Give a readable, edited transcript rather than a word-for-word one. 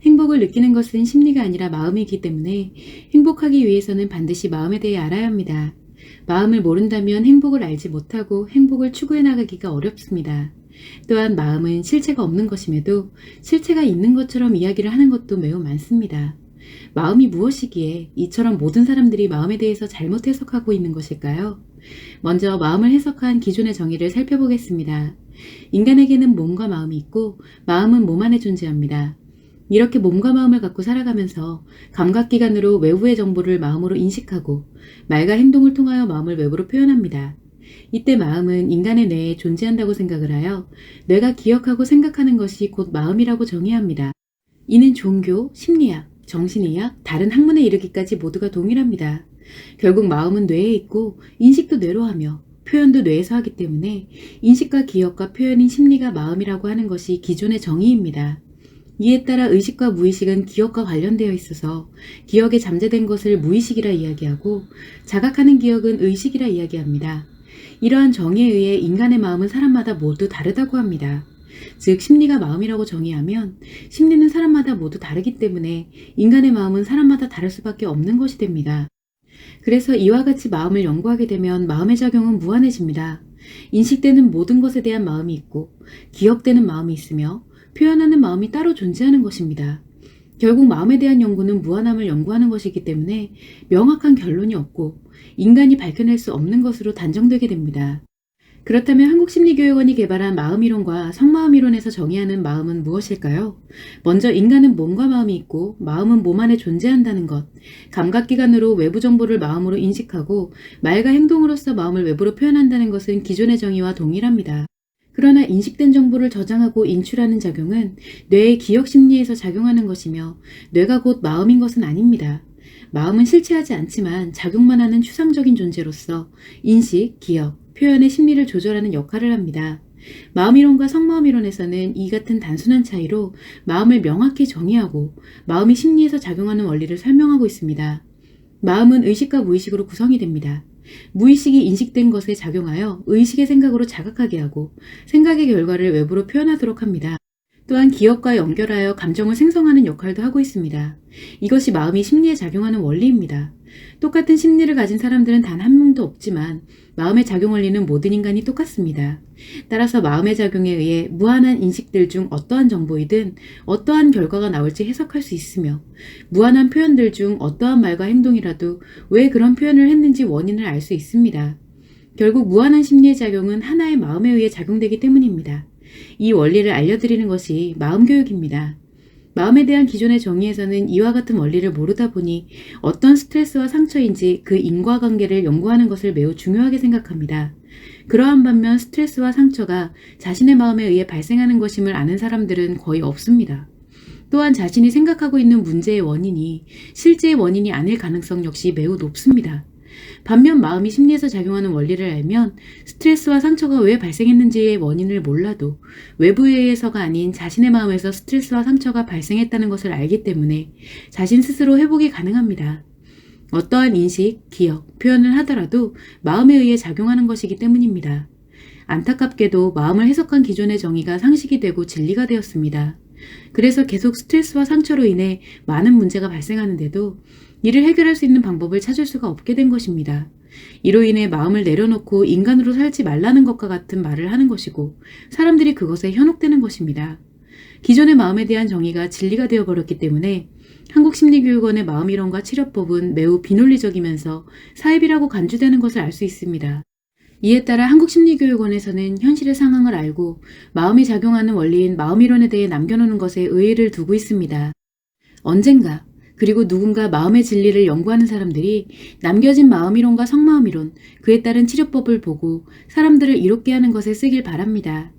행복을 느끼는 것은 심리가 아니라 마음이기 때문에 행복하기 위해서는 반드시 마음에 대해 알아야 합니다. 마음을 모른다면 행복을 알지 못하고 행복을 추구해 나가기가 어렵습니다. 또한 마음은 실체가 없는 것임에도 실체가 있는 것처럼 이야기를 하는 것도 매우 많습니다. 마음이 무엇이기에 이처럼 모든 사람들이 마음에 대해서 잘못 해석하고 있는 것일까요? 먼저 마음을 해석한 기존의 정의를 살펴보겠습니다. 인간에게는 몸과 마음이 있고 마음은 몸 안에 존재합니다. 이렇게 몸과 마음을 갖고 살아가면서 감각기관으로 외부의 정보를 마음으로 인식하고 말과 행동을 통하여 마음을 외부로 표현합니다. 이때 마음은 인간의 뇌에 존재한다고 생각을 하여 뇌가 기억하고 생각하는 것이 곧 마음이라고 정의합니다. 이는 종교, 심리학, 정신의학, 다른 학문에 이르기까지 모두가 동일합니다. 결국 마음은 뇌에 있고 인식도 뇌로 하며 표현도 뇌에서 하기 때문에 인식과 기억과 표현인 심리가 마음이라고 하는 것이 기존의 정의입니다. 이에 따라 의식과 무의식은 기억과 관련되어 있어서 기억에 잠재된 것을 무의식이라 이야기하고 자각하는 기억은 의식이라 이야기합니다. 이러한 정의에 의해 인간의 마음은 사람마다 모두 다르다고 합니다. 즉 심리가 마음이라고 정의하면 심리는 사람마다 모두 다르기 때문에 인간의 마음은 사람마다 다를 수밖에 없는 것이 됩니다. 그래서 이와 같이 마음을 연구하게 되면 마음의 작용은 무한해집니다. 인식되는 모든 것에 대한 마음이 있고 기억되는 마음이 있으며 표현하는 마음이 따로 존재하는 것입니다. 결국 마음에 대한 연구는 무한함을 연구하는 것이기 때문에 명확한 결론이 없고 인간이 밝혀낼 수 없는 것으로 단정되게 됩니다. 그렇다면 한국심리교육원이 개발한 마음이론과 성마음이론에서 정의하는 마음은 무엇일까요? 먼저 인간은 몸과 마음이 있고 마음은 몸 안에 존재한다는 것, 감각기관으로 외부 정보를 마음으로 인식하고 말과 행동으로써 마음을 외부로 표현한다는 것은 기존의 정의와 동일합니다. 그러나 인식된 정보를 저장하고 인출하는 작용은 뇌의 기억 심리에서 작용하는 것이며 뇌가 곧 마음인 것은 아닙니다. 마음은 실체하지 않지만 작용만 하는 추상적인 존재로서 인식, 기억, 표현의 심리를 조절하는 역할을 합니다. 마음이론과 성마음이론에서는 이 같은 단순한 차이로 마음을 명확히 정의하고 마음이 심리에서 작용하는 원리를 설명하고 있습니다. 마음은 의식과 무의식으로 구성이 됩니다. 무의식이 인식된 것에 작용하여 의식의 생각으로 자각하게 하고 생각의 결과를 외부로 표현하도록 합니다. 또한 기억과 연결하여 감정을 생성하는 역할도 하고 있습니다. 이것이 마음이 심리에 작용하는 원리입니다. 똑같은 심리를 가진 사람들은 단 한 명도 없지만 마음의 작용 원리는 모든 인간이 똑같습니다. 따라서 마음의 작용에 의해 무한한 인식들 중 어떠한 정보이든 어떠한 결과가 나올지 해석할 수 있으며 무한한 표현들 중 어떠한 말과 행동이라도 왜 그런 표현을 했는지 원인을 알 수 있습니다. 결국 무한한 심리의 작용은 하나의 마음에 의해 작용되기 때문입니다. 이 원리를 알려드리는 것이 마음교육입니다. 마음에 대한 기존의 정의에서는 이와 같은 원리를 모르다 보니 어떤 스트레스와 상처인지 그 인과관계를 연구하는 것을 매우 중요하게 생각합니다. 그러한 반면 스트레스와 상처가 자신의 마음에 의해 발생하는 것임을 아는 사람들은 거의 없습니다. 또한 자신이 생각하고 있는 문제의 원인이 실제의 원인이 아닐 가능성 역시 매우 높습니다. 반면 마음이 심리에서 작용하는 원리를 알면 스트레스와 상처가 왜 발생했는지의 원인을 몰라도 외부에 의해서가 아닌 자신의 마음에서 스트레스와 상처가 발생했다는 것을 알기 때문에 자신 스스로 회복이 가능합니다. 어떠한 인식, 기억, 표현을 하더라도 마음에 의해 작용하는 것이기 때문입니다. 안타깝게도 마음을 해석한 기존의 정의가 상식이 되고 진리가 되었습니다. 그래서 계속 스트레스와 상처로 인해 많은 문제가 발생하는데도 이를 해결할 수 있는 방법을 찾을 수가 없게 된 것입니다. 이로 인해 마음을 내려놓고 인간으로 살지 말라는 것과 같은 말을 하는 것이고 사람들이 그것에 현혹되는 것입니다. 기존의 마음에 대한 정의가 진리가 되어버렸기 때문에 한국심리교육원의 마음이론과 치료법은 매우 비논리적이면서 사입이라고 간주되는 것을 알 수 있습니다. 이에 따라 한국심리교육원에서는 현실의 상황을 알고 마음이 작용하는 원리인 마음이론에 대해 남겨놓는 것에 의의를 두고 있습니다. 언젠가 그리고 누군가 마음의 진리를 연구하는 사람들이 남겨진 마음이론과 성마음이론, 그에 따른 치료법을 보고 사람들을 이롭게 하는 것에 쓰길 바랍니다.